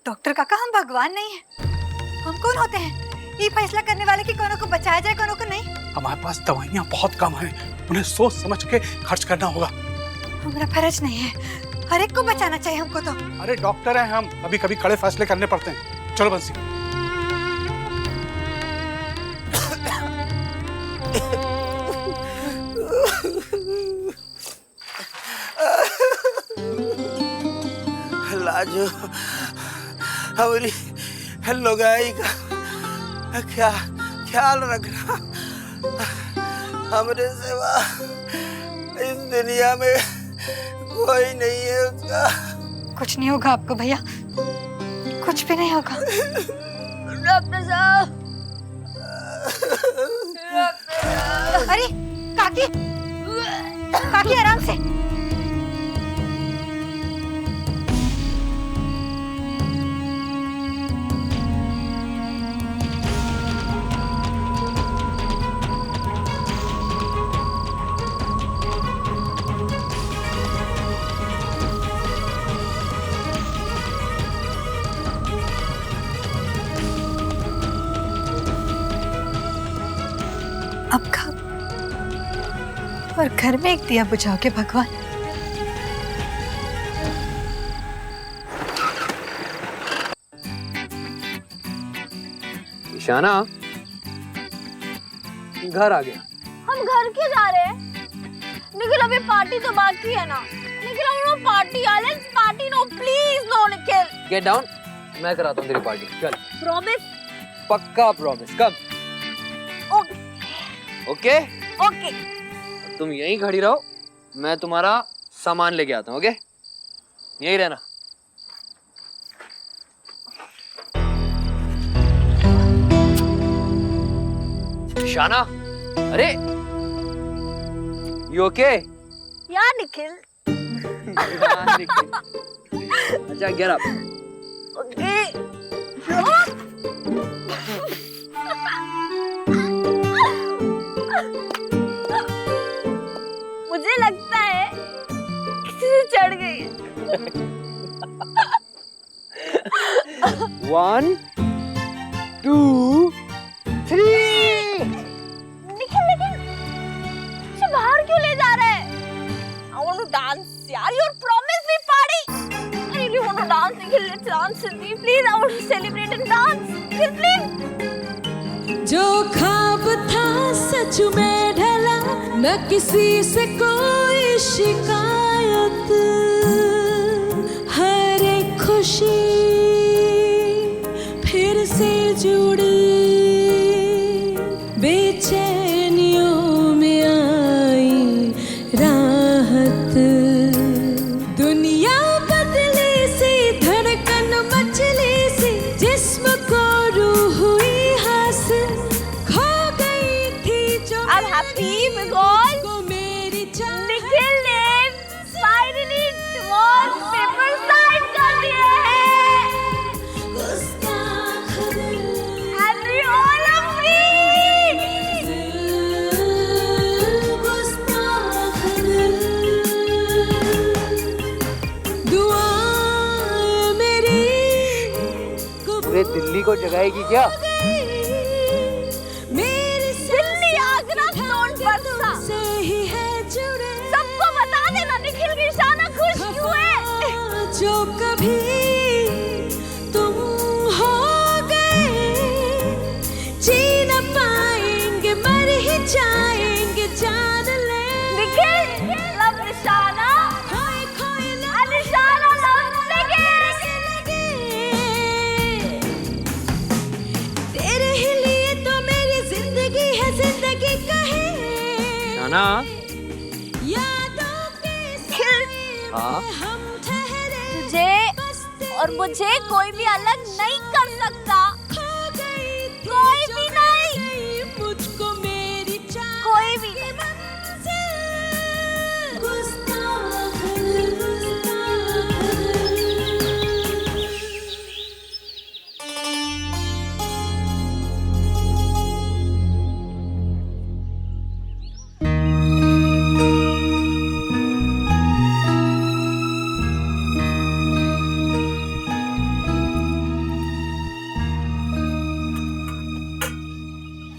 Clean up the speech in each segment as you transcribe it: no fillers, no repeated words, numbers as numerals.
Doctor काका, हम भगवान नहीं है। हम कौन होते हैं ये फैसला करने वाले कि कोनो को बचाया जाए कोनो को नहीं? हमारे पास दवाइयाँ बहुत कम हैं, उन्हें सोच समझ के खर्च करना होगा। हमारा फर्ज नहीं है, हर एक को बचाना चाहिए हमको तो। अरे डॉक्टर हैं हम, कभी कभी कड़े फैसले करने पड़ते हैं। चलो बंसी। लाजो हमारी लुगाई का क्या ख्याल रखना, हमरे सिवा इस दुनिया में कोई नहीं है उसका। कुछ नहीं होगा आपको भैया, कुछ भी नहीं होगा। डॉक्टर साहब, अरे काकी, काकी आराम से। अब कब और घर में एक दिया बुझाओगे भगवान? ईशाना, घर आ गया। हम घर क्यों जा रहे हैं? निखिल, अभी पार्टी तो बाकी है ना। निखिल, हम लोग पार्टी आले, party no, please no Nikhil. Get down, मैं कराता हूँ तेरी पार्टी। चल। प्रॉमिस? पक्का promise. Come. Okay okay okay. तुम यहीं खड़ी रहो, मैं तुम्हारा सामान लेके आता हूँ। ओके, यहीं रहना। शाना, अरे यू ओके? यार निखिल। अच्छा, गेट अप। ओके। मुझे लगता है किसी से चढ़ गई है। 1 2 3। निखिल निखिल, मुझे बाहर क्यों ले जा रहा है? I want to dance यार, you promised me party. I really want to dance Nikhil, let's dance with me please. I want to celebrate and dance. Nikhil please. जो ख्वाब था सच में ढला, न किसी से कोई शिकायत, हर एक खुशी फिर से जुड़ी, बेचैनियों में आई राहत, दुनिया बदली सी, धड़कन मचली सी, जिस्म को रूह हुई हासिल, खो गई थी जो I'm happy because को मेरी निखिल ने finally divorce papers sign कर दिए हैं. Happy all of me. दुआएं मेरी पूरे दिल्ली को जगाएगी क्या? मेरी दिल्ली आगरा फ्लोट बरसा से ही है जुड़े, सबको बता देना निखिल की शाना खुश क्यों है. जो कभी तुम हो गए, जी न पाएंगे, मर ही जाएंगे, जान ले. निखिल लव निशाना खोए खोए निशाना लव निखिल. तेरे ही लिए तो मेरी जिंदगी है, जिंदगी कहे शाना। यादों के निखिल हाँ? हम ठहरे, तुझे और मुझे कोई भी अलग नहीं कर सकता. खो गई थी कोई जो भी नहीं. गई मुझको मेरी चाह, कोई भी नहीं.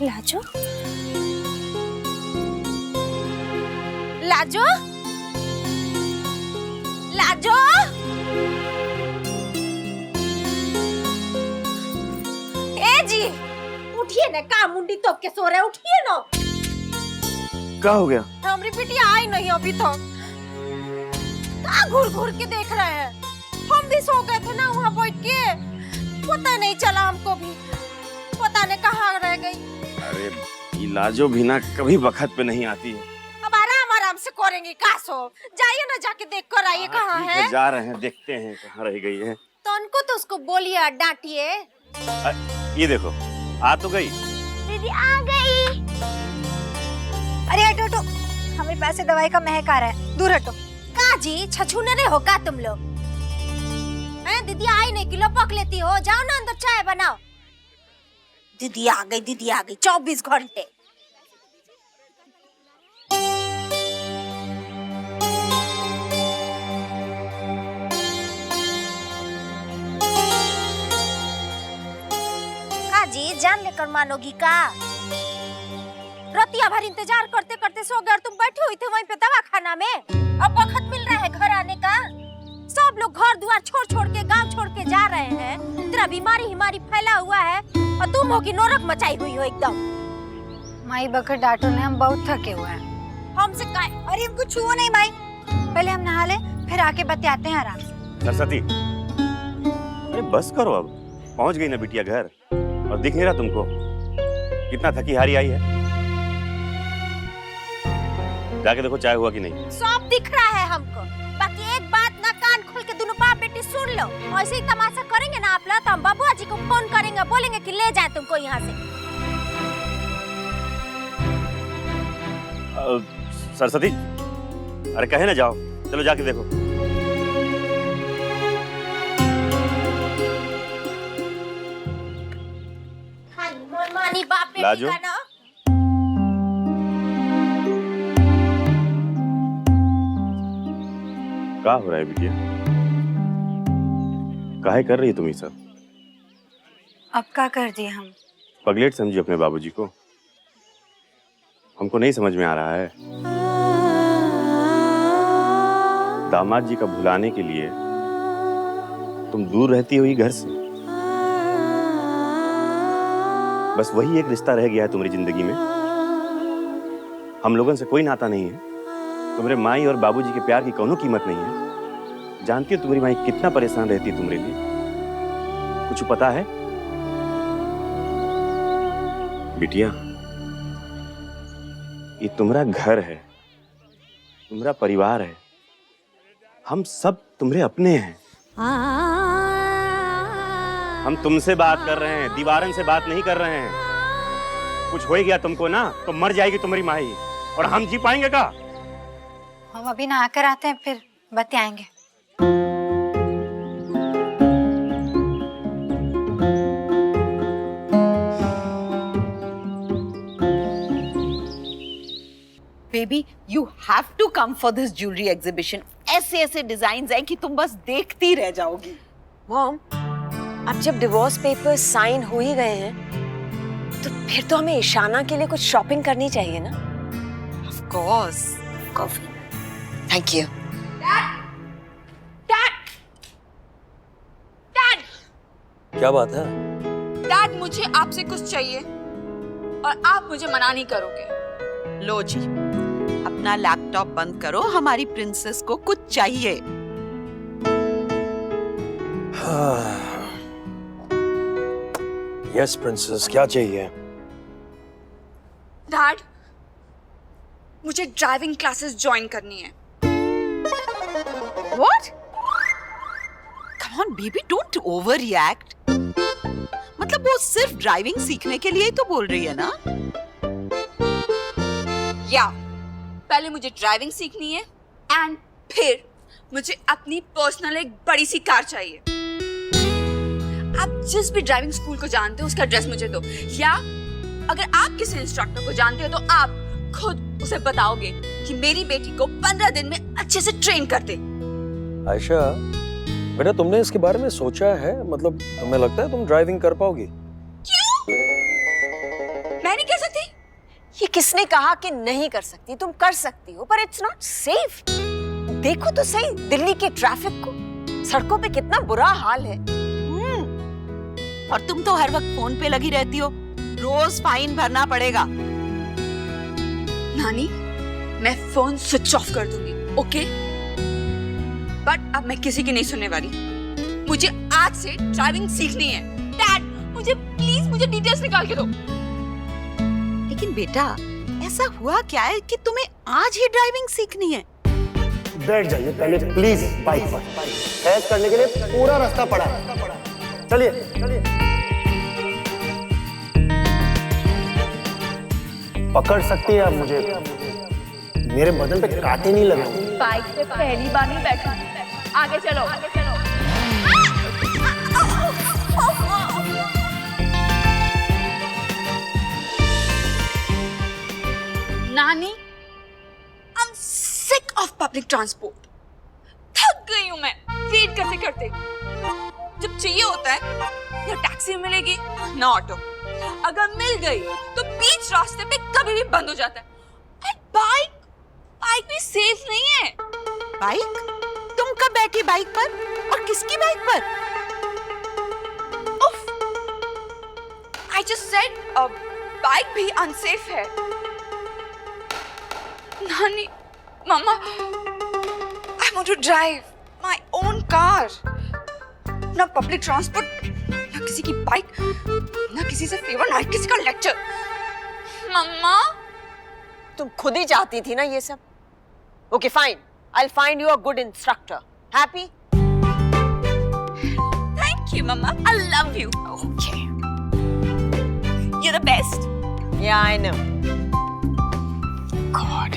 लाजो लाजो लाजो ए जी उठिए ना, का मुंडी तोप के सो रहे, उठिए ना। क्या हो गया? हमारी बिटिया आई नहीं अभी तक, का घूर घूर के देख रहे हैं। हम भी सो गए थे ना वहाँ बैठ के, पता नहीं चला हमको भी, पता नहीं कहाँ रह गई। अरे ये लाजो भी ना कभी वक्त पे नहीं आती है। अब आराम आराम से करेंगे, का सो जाइए ना, जाके देख कर आइए कहाँ ठीक है। जा रहे हैं, देखते हैं कहाँ रह गई है। तो उनको तो उसको बोलिए, डांटिए। ये देखो आ तो गई। दीदी आ गई। अरे हटो हटो, हमारे पास से दवाई का महक आ रहा है, दूर हटो। का जी छछूनरे हो का तुम लोग? हैं दीदी आई नहीं किलो पक लेती हो, जाओ ना अंदर चाय बनाओ। दीदी आ गई, दीदी आ गई, 24 घंटे। का जी जान लेकर मानोगी का? रतिया भर इंतजार करते करते सो गए, तुम बैठे हुई थे वहीं पे दवा खाना में। अब वक्त मिल रहा है घर आने का, सब लोग घर द्वार छोड़ छोड़ के, गांव छोड़ के जा रहे हैं। तेरा बीमारी हिमारी फैला हुआ है और तुम हो कि नौरक मचाई हुई हो एकदम। माई बकर डांटो ने, हम बहुत थके हुए हैं। हमसे काय? अरे हमको छुओ नहीं माई, पहले हम नहा ले, फिर आके बतियाते हैं आराम से। सरस्वती अरे बस करो, अब पहुंच गई ना बिटिया घर, और दिख नहीं रहा तुमको कितना थकी हारी आई है? जाके देखो चाय हुआ कि नहीं। सब दिख रहा है हमको, बाकी एक बात ना, कान खोल के दोनों बाप बेटी सुन लो। ऐसे ही तमाशा करेंगे ना आप लोग, तो हम बाबूआ जी को फोन करेंगे, बोलेंगे कि ले जाए तुमको यहाँ से। सरस्वती अरे कहे ना जाओ, चलो जाके देखो। मानी बाप बेटी लाजो? का ना। क्या हो रहा है बिटिया? काहे कर रही है तुम ये सब? अब क्या कर दिए हम? पगलेट समझी अपने बाबूजी को? हमको नहीं समझ में आ रहा है। दामाद जी का भुलाने के लिए तुम दूर रहती हो ही घर से। बस वही एक रिश्ता रह गया है तुम्हारी जिंदगी में। हम लोगों से कोई नाता नहीं है। तुम्हारे माई और बाबूजी के प्यार की कोनो कीमत नहीं है। जानती हो तुम्हारी माई कितना परेशान रहती है तुम्हारे लिए? कुछ पता है बिटिया? ये तुम्हारा घर है, तुम्हारा परिवार है, हम सब तुम्हारे अपने हैं। हम तुमसे बात कर रहे हैं, दीवारन से बात नहीं कर रहे हैं। कुछ हो गया तुमको ना तो मर जाएगी तुम्हारी माई, और हम जी पाएंगे का? हम अभी नहा कर आते हैं, फिर बतियाएंगे। Baby you have to come for this jewellery exhibition. ऐसे ऐसे डिजाइन हैं कि तुम बस देखती रह जाओगी। मॉम, अब जब डिवोर्स पेपर्स साइन हो ही गए हैं तो फिर तो हमें ईशाना के लिए कुछ शॉपिंग करनी चाहिए ना। Of course. Coffee. Thank you. क्या बात है? डैड मुझे आपसे कुछ चाहिए और आप मुझे मना नहीं करोगे। लो जी, अपना लैपटॉप बंद करो, हमारी प्रिंसेस को कुछ चाहिए। यस प्रिंसेस, क्या चाहिए? डैड मुझे ड्राइविंग क्लासेस ज्वाइन करनी है। What? Come on baby, don't over react. मतलब वो सिर्फ ड्राइविंग सीखने के लिए ही तो बोल रही है ना। या पहले मुझे ड्राइविंग सीखनी है एंड फिर मुझे अपनी पर्सनल एक बड़ी सी कार चाहिए। आप जिस भी ड्राइविंग स्कूल को जानते हो उसका एड्रेस मुझे दो, या अगर आप किसी इंस्ट्रक्टर को जानते हो तो आप खुद उसे बताओगे कि मेरी बेटी को 15 दिन में अच्छे से ट्रेन कर दे। आयशा बेटा, तुमने इसके बारे में सोचा है? मतलब तुम्हें लगता है तुम ड्राइविंग कर पाओगी? क्यों? मैंने कैसे ये किसने कहा कि नहीं कर सकती? तुम कर सकती हो, पर इट्स नॉट सेफ। देखो तो सही दिल्ली के ट्रैफिक को, सड़कों पे कितना बुरा हाल है। और तुम तो हर वक्त फोन पे लगी रहती हो, रोज फाइन भरना पड़ेगा। नानी, मैं फोन स्विच ऑफ कर दूंगी, ओके? बट अब मैं किसी की नहीं सुनने वाली। मुझे आज से ड्राइविंग सीखनी है। डैड, मुझे प्लीज मुझे डिटेल्स निकाल के दो। लेकिन बेटा, ऐसा हुआ क्या है कि तुम्हें आज ही ड्राइविंग सीखनी है? बैठ जाइए पहले प्लीज बाइक पर। बहस करने के लिए पूरा रास्ता पड़ा है। चलिए चलिए। पकड़ सकती है आप मुझे, मेरे बदन पे कांटे नहीं लगे। बाइक पे पहली बार नहीं बैठा, आगे चलो, आगे चलो। नानी, I'm sick of public transport. थक गई हूँ मैं वेट करते करते। जब चाहिए होता है या टैक्सी मिलेगी ना ऑटो, अगर मिल गई तो बीच रास्ते पे कभी भी बंद हो जाता है। बाइक भी सेफ नहीं है। बाइक? तुम कब बैठी बाइक पर और किसकी बाइक पर? I just said बाइक भी अनसेफ है। नानी, मम्मा, I want to drive my own car. ना पब्लिक ट्रांसपोर्ट, ना किसी की बाइक, ना किसी से फेवर, ना किसी का लेक्चर। मम्मा, तुम खुद ही चाहती थी ना ये सब। Okay fine, I'll find you a good instructor. Happy? thank you, Mama. I love you. Okay. You're the best. Yeah, I know. God,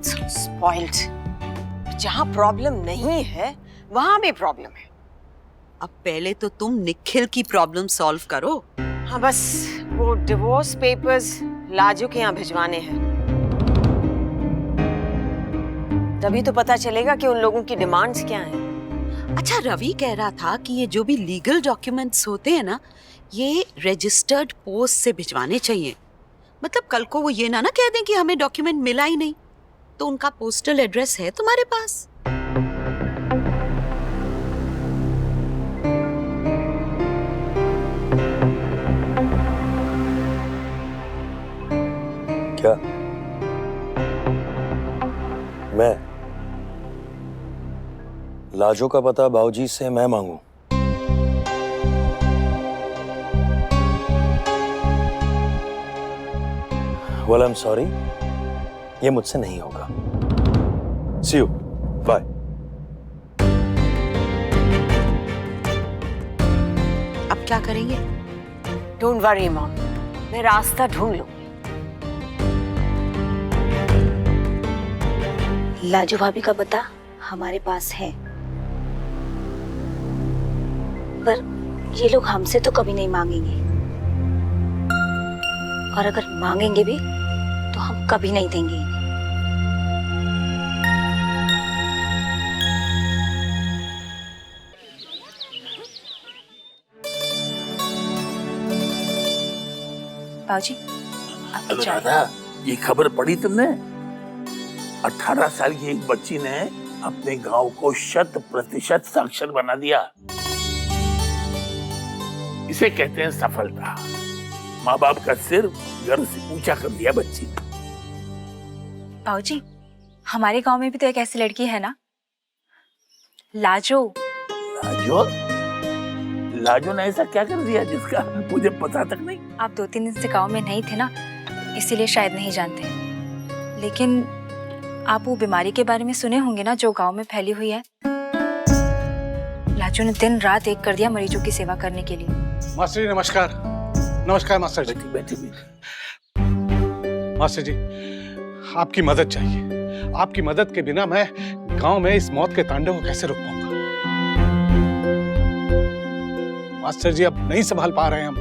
so spoiled. जहाँ प्रॉब्लम नहीं है, वहाँ भी प्रॉब्लम है। अब पहले तो तुम निखिल की प्रॉब्लम सॉल्व करो। हाँ, बस वो डिवोर्स पेपर्स लाजू के यहाँ भिजवाने हैं। तभी तो पता चलेगा कि उन लोगों की डिमांड्स क्या हैं। अच्छा, रवि कह रहा था कि ये जो भी लीगल डॉक्यूमेंट्स होते हैं ना, ये रजिस्टर्ड पोस्ट से भिजवाने चाहिए। मतलब कल को वो ये ना कह दें कि हमें डॉक्यूमेंट मिला ही नहीं। तो उनका पोस्टल एड्रेस है तुम्हारे पास? क्या? मैं लाजो का पता बाबूजी से मैं मांगू? Well, I'm sorry, ये मुझसे नहीं होगा। See you. Bye. अब क्या करेंगे? Don't worry, मॉम, मैं रास्ता ढूंढ लूं। लाजू भाभी का पता हमारे पास है, पर ये लोग हमसे तो कभी नहीं मांगेंगे, और अगर मांगेंगे भी तो हम कभी नहीं देंगे इन्हें। बाबूजी, अरे राधा, ये खबर पढ़ी तुमने? 18 साल की एक बच्ची ने अपने गांव को 100% साक्षर बना दिया। इसे कहते हैं सफलता। माँ बाप का सिर गर्व से ऊंचा कर दिया बच्ची ने। बाबूजी, हमारे गांव में भी तो एक ऐसी लड़की है ना, लाजो। लाजो? लाजो ने ऐसा क्या कर दिया जिसका मुझे पता तक नहीं? आप 2-3 दिन से गांव में नहीं थे ना, इसीलिए शायद नहीं जानते। लेकिन आप वो बीमारी के बारे में सुने होंगे ना जो गांव में फैली हुई है। लाजो ने दिन रात एक कर दिया मरीजों की सेवा करने के लिए। मास्टर जी नमस्कार। नमस्कार मास्टर जी। बैठी। मास्टर जी, आपकी मदद चाहिए। आपकी मदद के बिना मैं गांव में इस मौत के तांडव को कैसे रोक पाऊंगा? मास्टर जी, अब नहीं संभाल पा रहे हैं हम।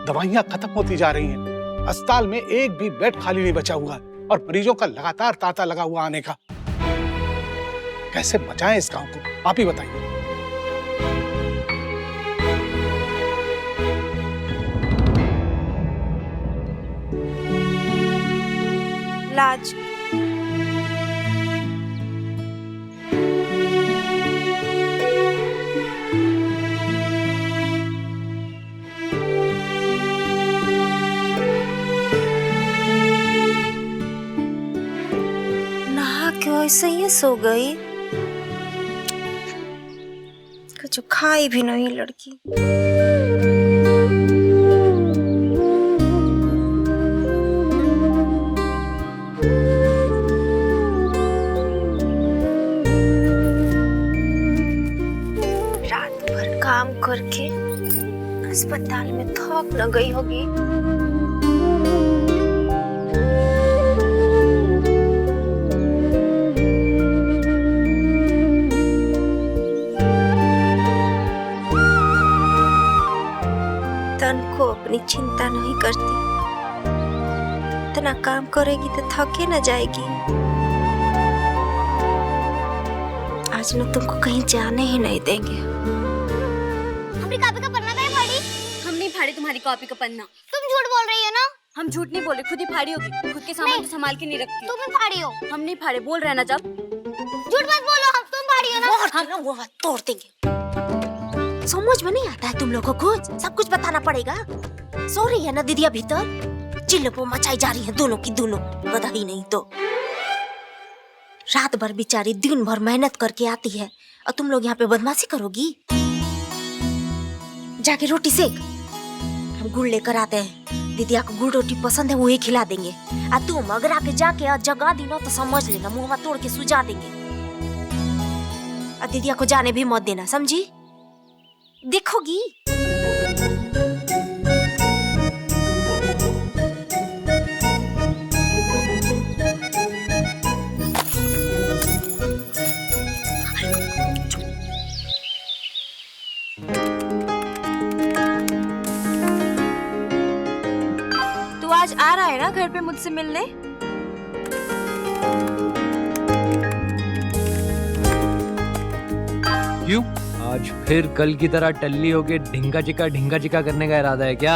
दवाइयां खत्म होती जा रही हैं। अस्पताल में एक भी बेड खाली नहीं बचा हुआ और मरीजों का लगातार तांता लगा हुआ आने का। कैसे बचाएं इस गांव को, आप ही बताइए। लाज। नहा क्यों ऐसे ही सो गई? कुछ खाई भी नहीं लड़की। रात भर काम करके अस्पताल में थक न गई होगी। तन को अपनी चिंता नहीं करती, इतना काम करेगी तो थके न जाएगी। आज न तुमको कहीं जाने ही नहीं देंगे। हमारी कॉपी का पन्ना कहीं फाड़ी? हम नहीं फाड़ी तुम्हारी कॉपी का पन्ना। तुम झूठ बोल रही हो ना? हम झूठ नहीं बोले, खुद ही फाड़ी होगी। खुद के सामान तो संभाल के नहीं रखती। तुम ही फाड़ी हो। हम नहीं फाड़े, बोल रहे ना जब। झूठ मत बोलो, हम तुम फाड़ी हो ना? हम वो हाथ तोड़ देंगे। समझ में नहीं आता है तुम लोगों को, सब कुछ बताना पड़ेगा। सो रही है ना दीदिया भीतर, चिल्लपो मचाई जा रही है दोनों की दोनों, गधा ही नहीं तो। रात भर बेचारी दिन भर मेहनत करके आती है और तुम लोग यहाँ पे बदमाशी करोगी। जाके रोटी सेक, हम गुड़ लेकर आते हैं। दीदिया को गुड़ रोटी पसंद है, वही खिला देंगे। और तुम अगर आके जाके जगा दी ना तो समझ लेना, मुंह तोड़ के सुझा देंगे। और दीदिया को जाने भी मत देना, समझी? देखोगी? तू आज आ रहा है ना घर पे मुझसे मिलने? क्यों? आज फिर कल की तरह टल्ली होके ढिंगा चिका करने का इरादा है क्या?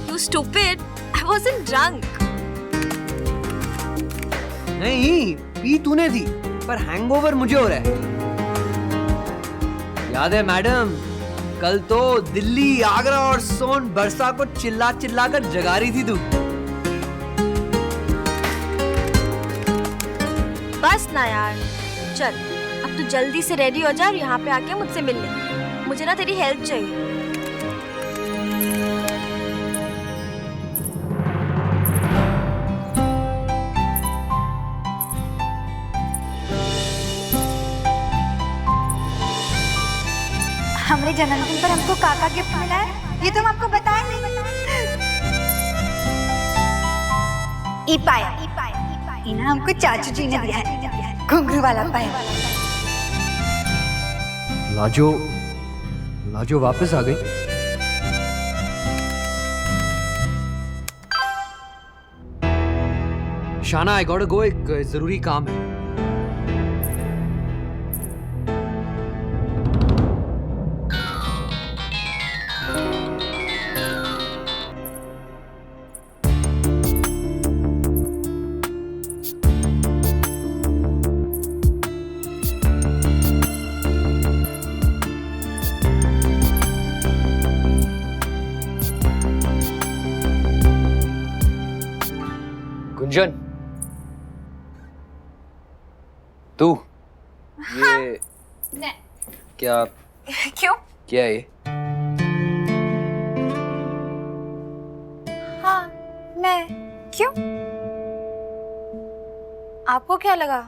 You stupid! I wasn't drunk. नहीं, पी तूने थी, पर हैंगओवर मुझे हो रहा है। याद है मैडम, कल तो दिल्ली, आगरा और सोन बरसा को चिल्ला कर जगा रही थी तू। बस ना यार, चल अब तू जल्दी से रेडी हो जा और यहाँ पे आके मुझसे मिल ले। मुझे ना तेरी हेल्प चाहिए। हमारे जन्मदिन पर हमको काका गिफ्ट मिला है, ये तो हम आपको बताया नहीं। ई पाया इना हमको चाचू जी ने दिया है, घुंघरू वाला पाया। लाजो वापस आ गई। शाना, आई गॉट गो, एक जरूरी काम है। गुंजन, तू ये क्या क्यों? क्या है ये? हाँ, मैं क्यों? आपको क्या लगा?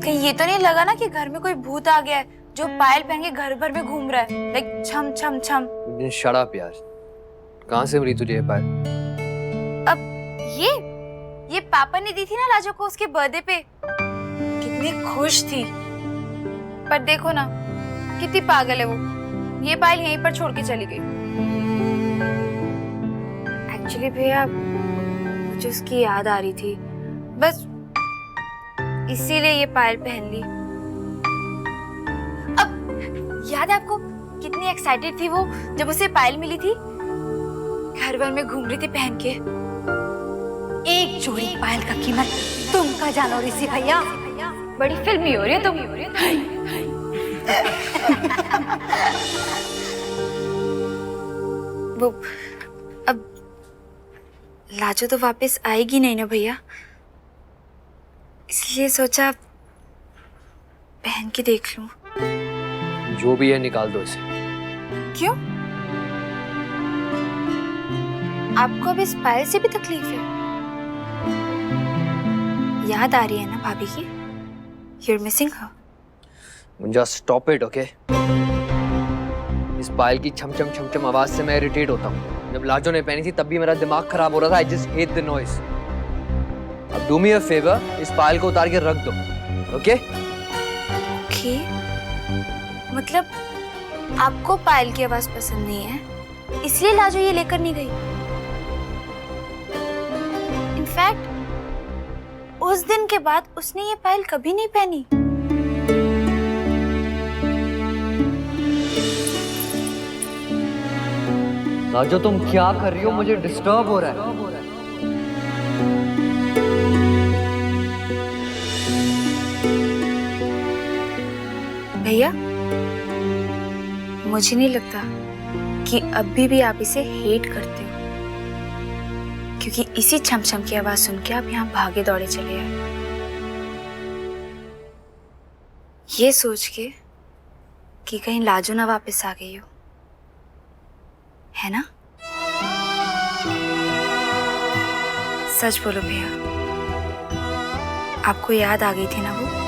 कहीं ये तो नहीं लगा ना कि घर में कोई भूत आ गया है जो पायल पहन के घर भर में घूम रहा है, लाइक छम छम छम। शट अप यार, कहाँ से मिली तुझे ये पायल? अब ये पापा ने दी थी ना लाजो को उसके बर्थडे पे, कितनी खुश थी। पर देखो ना कितनी पागल है वो, ये पायल यहीं पर छोड़ के चली गई। एक्चुअली भैया मुझे उसकी याद आ रही थी, बस इसीलिए ये पायल पहन ली। अब याद है आपको कितनी एक्साइटेड थी वो जब उसे पायल मिली थी। घर भर में घूम रही थी पहन के। एक जोड़ी पायल का कीमत तुम का जानो ऋषि भैया। बड़ी फिल्मी हो रही है तुम। वो अब लाजो तो वापस आएगी नहीं ना भैया, इसलिए सोचा पहन के देख लूं। जो भी है निकाल दो इसे। क्यों? आपको अब इस पायल से भी तकलीफ है? याद आ रही है ना भाभी की? You're missing her. Munjya stop it, okay? इस पायल की छम छम छम छम आवाज से मैं इरिटेट होता हूँ। जब लाजो ने पहनी थी तब भी मेरा दिमाग खराब हो रहा था। I just hate the noise. अब do me a favor, इस पायल को उतार के रख दो, ओके? ओके, मतलब आपको पायल की आवाज पसंद नहीं है, इसलिए लाजो ये लेकर नहीं गई। इनफैक्ट उस दिन के बाद उसने ये पायल कभी नहीं पहनी। लाजो तुम क्या कर रही हो? मुझे डिस्टर्ब हो रहा है। भैया, मुझे नहीं लगता कि अभी भी आप इसे हेट करते हो, क्योंकि इसी छम-छम की आवाज सुन के आप यहाँ भागे दौड़े चले आए, ये सोच के कि कहीं लाजो ना वापस आ गई हो, है ना? सच बोलो भैया, आपको याद आ गई थी ना वो?